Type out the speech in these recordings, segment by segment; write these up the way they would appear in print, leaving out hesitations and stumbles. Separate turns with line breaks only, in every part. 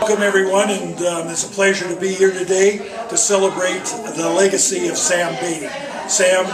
Welcome everyone, and it's a pleasure to be here today to celebrate the legacy of Sam Batey. Sam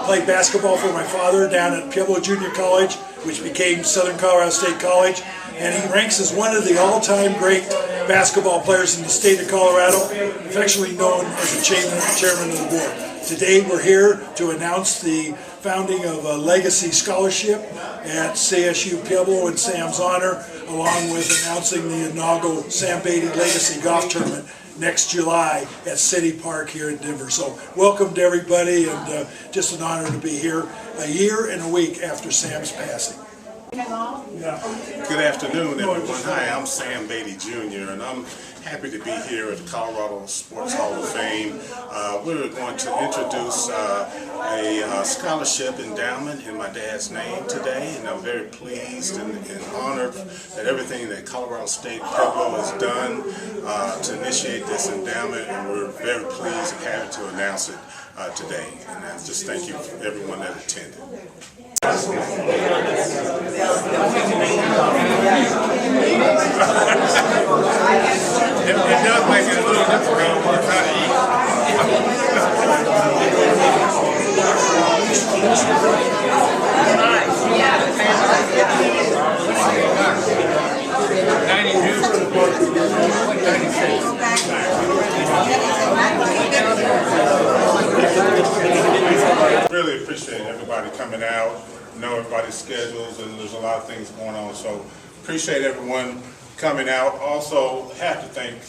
played basketball for my father down at Pueblo Junior College, which became Southern Colorado State College, and he ranks as one of the all-time great basketball players in the state of Colorado, affectionately known as the chairman of the board. Today we're here to announce the founding of a legacy scholarship at CSU Pueblo in Sam's honor, along with announcing the inaugural Sam Batey Legacy Golf Tournament next July at City Park here in Denver. So welcome to everybody, and just an honor to be here a year and a week after Sam's passing.
Good afternoon, everyone. Hi, I'm Sam Batey Jr., and I'm happy to be here at the Colorado Sports Hall of Fame. We're going to introduce a scholarship endowment in my dad's name today, and I'm very pleased and honored that everything that Colorado State Pueblo has done to initiate this endowment, and we're very pleased and happy to announce it today. And I just thank you for everyone that attended. It does make it a little difficult to try to eat. Really appreciate everybody coming out. I know everybody's schedules, and there's a lot of things going on, so appreciate everyone coming out. Also have to thank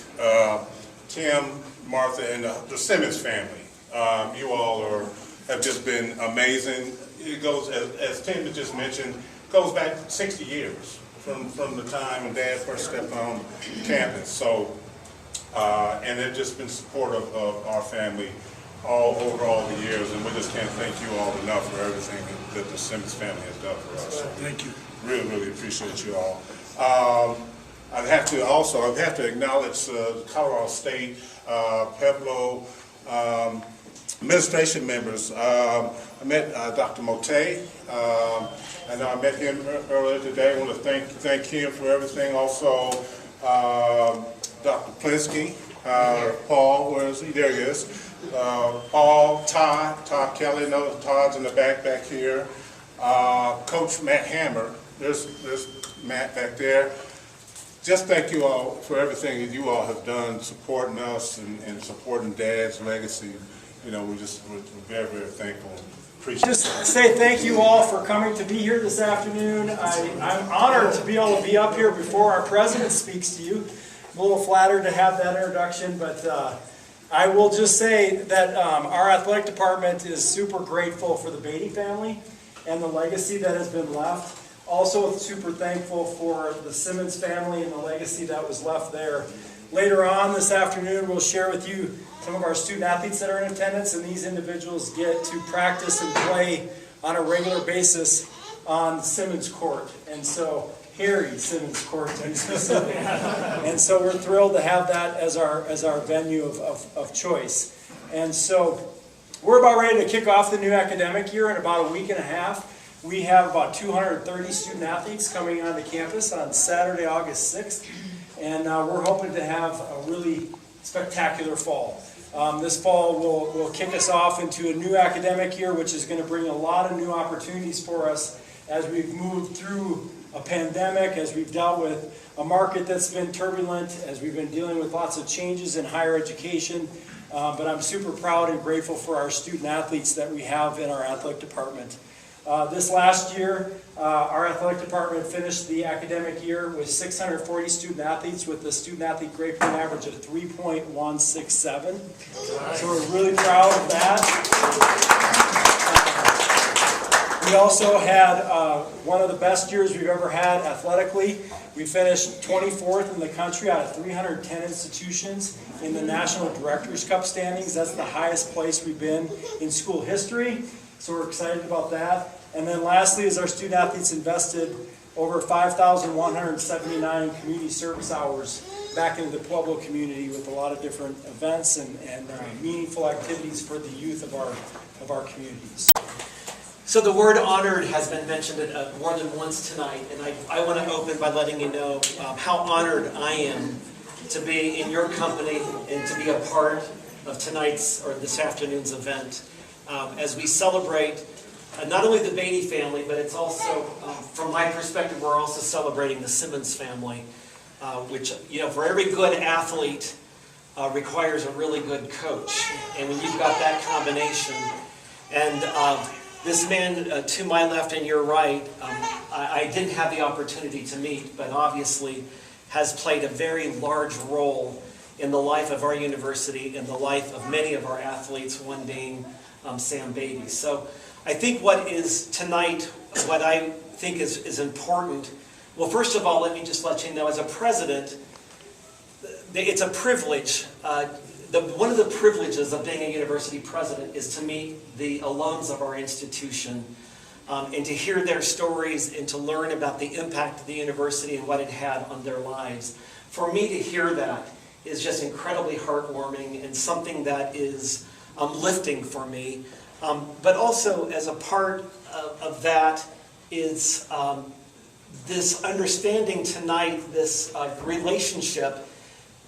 Tim, Martha, and the Simmons family. You all have just been amazing. It goes, as Tim just mentioned, goes back 60 years from the time when Dad first stepped on campus. So, and they've just been supportive of our family over all the years, and we just can't thank you all enough for everything that the Simmons family has done for us. So
thank you. Really,
really appreciate you all. I have to acknowledge Colorado State, Pueblo administration members. I met Dr. Mote. I know I met him earlier today. I want to thank him for everything. Also, Dr. Plinsky, Paul, where is he? There he is. Paul, Todd Kelly, no, Todd's in the back here. Coach Matt Hammer, there's Matt back there. Just thank you all for everything that you all have done, supporting us and supporting Dad's legacy. You know, we're very, very thankful. Appreciate it.
Just say thank you all for coming to be here this afternoon. I'm honored to be able to be up here before our president speaks to you. I'm a little flattered to have that introduction, but I will just say that our athletic department is super grateful for the Batey family and the legacy that has been left. Also super thankful for the Simmons family and the legacy that was left there. Later on this afternoon, we'll share with you some of our student athletes that are in attendance, and these individuals get to practice and play on a regular basis on Simmons Court. And so, Harry Simmons Court to be specific. And so we're thrilled to have that as our venue of choice. And so we're about ready to kick off the new academic year in about a week and a half. We have about 230 student athletes coming onto campus on Saturday, August 6th. And we're hoping to have a really spectacular fall. This fall will kick us off into a new academic year, which is going to bring a lot of new opportunities for us as we've moved through a pandemic, as we've dealt with a market that's been turbulent, as we've been dealing with lots of changes in higher education. But I'm super proud and grateful for our student athletes that we have in our athletic department. This last year, our athletic department finished the academic year with 640 student athletes with a student athlete grade point average of 3.167. So we're really proud of that. We also had one of the best years we've ever had athletically. We finished 24th in the country out of 310 institutions in the National Directors Cup standings. That's the highest place we've been in school history. So we're excited about that. And then lastly is our student athletes invested over 5,179 community service hours back into the Pueblo community with a lot of different events and meaningful activities for the youth of our communities.
So the word honored has been mentioned more than once tonight, and I want to open by letting you know how honored I am to be in your company and to be a part of tonight's or this afternoon's event as we celebrate not only the Batey family, but it's also, from my perspective, we're also celebrating the Simmons family, which, you know, for every good athlete requires a really good coach. And when you've got that combination, and this man to my left and your right, I didn't have the opportunity to meet, but obviously has played a very large role in the life of our university and the life of many of our athletes, one being Sam Batey. So I think what is tonight, what I think is important, well, first of all, let me just let you know, as a president, it's a privilege. One of the privileges of being a university president is to meet the alums of our institution and to hear their stories and to learn about the impact of the university and what it had on their lives. For me to hear that is just incredibly heartwarming and something that is lifting for me. But also, as a part of that is this understanding tonight, this relationship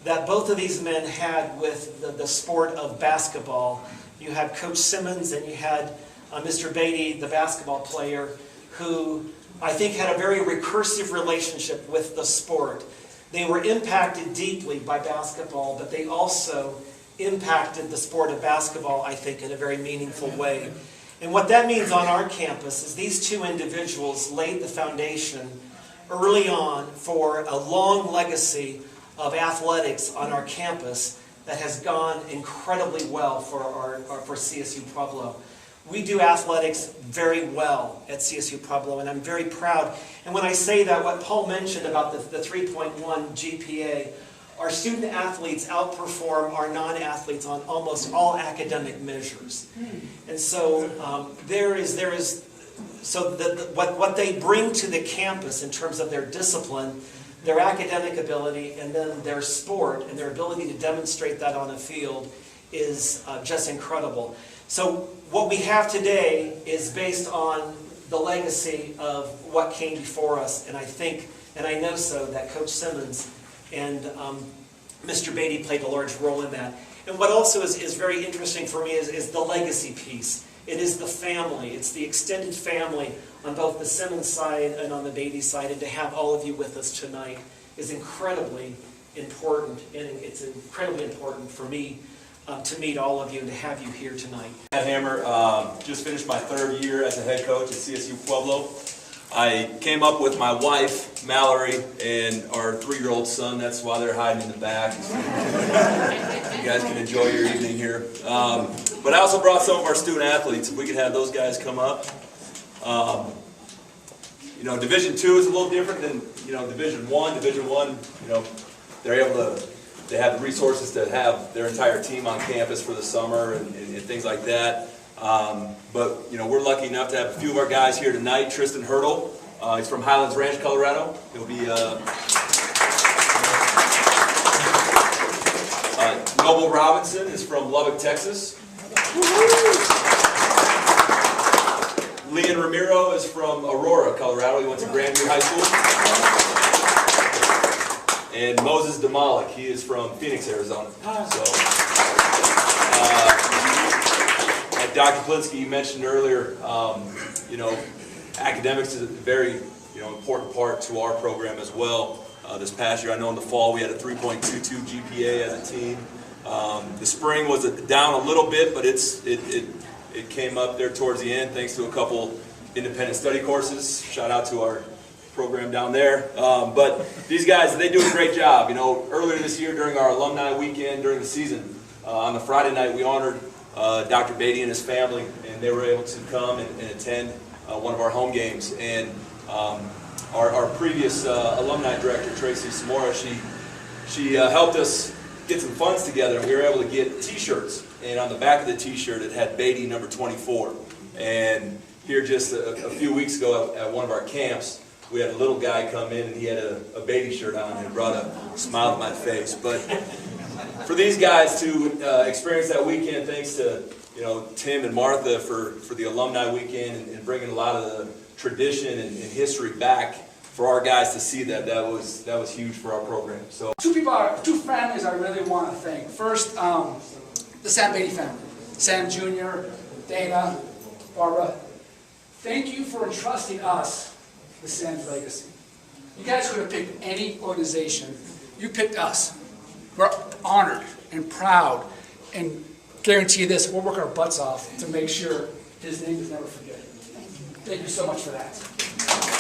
that both of these men had with the sport of basketball. You had Coach Simmons and you had Mr. Batey, the basketball player, who I think had a very recursive relationship with the sport. They were impacted deeply by basketball, but they also impacted the sport of basketball, I think, in a very meaningful way. And what that means on our campus is these two individuals laid the foundation early on for a long legacy of athletics on our campus that has gone incredibly well for CSU Pueblo. We do athletics very well at CSU Pueblo, and I'm very proud. And when I say that, what Paul mentioned about the 3.1 GPA, our student athletes outperform our non-athletes on almost all academic measures. And so what they bring to the campus in terms of their discipline, their academic ability, and then their sport and their ability to demonstrate that on a field is just incredible. So what we have today is based on the legacy of what came before us, and I think, and I know so, that Coach Simmons and Mr. Batey played a large role in that. And what also is very interesting for me is the legacy piece. It is the family. It's the extended family on both the Simmons side and on the Batey side. And to have all of you with us tonight is incredibly important. And it's incredibly important for me to meet all of you and to have you here tonight.
Matt Hammer, just finished my third year as a head coach at CSU Pueblo. I came up with my wife, Mallory, and our 3-year-old son. That's why they're hiding in the back. You guys can enjoy your evening here. But I also brought some of our student athletes. If we could have those guys come up. You know, Division II is a little different than, you know, Division I. Division I, you know, they're able to, they have the resources to have their entire team on campus for the summer and things like that. But, you know, we're lucky enough to have a few of our guys here tonight. Tristan Hurdle, he's from Highlands Ranch, Colorado. He'll be, Noble Robinson is from Lubbock, Texas. Leon Ramiro is from Aurora, Colorado. He went to Grandview High School. And Moses Demalik, he is from Phoenix, Arizona. So, like Dr. Plinsky, you mentioned earlier, you know, academics is a very, you know, important part to our program as well. This past year, I know in the fall we had a 3.22 GPA as a team. The spring was down a little bit, but it came up there towards the end thanks to a couple independent study courses. Shout out to our program down there. But these guys, they do a great job. You know, earlier this year during our alumni weekend during the season, on the Friday night we honored Dr. Batey and his family, and they were able to come and attend one of our home games. And our previous alumni director, Tracy Samora, she helped us get some funds together, and we were able to get t-shirts. And on the back of the t-shirt it had Batey number 24. And here just a few weeks ago at one of our camps, we had a little guy come in and he had a Batey shirt on and it brought a smile to my face. But for these guys to experience that weekend, thanks to, you know, Tim and Martha for the alumni weekend and bringing a lot of the tradition and history back for our guys to see that was huge for our program. So
Two families I really want to thank. First, the Sam Batey family. Sam Jr., Dana, Barbara. Thank you for entrusting us with Sam's legacy. You guys could have picked any organization. You picked us. We're honored and proud, and guarantee you this, we'll work our butts off to make sure his name is never forgotten. Thank you so much for that.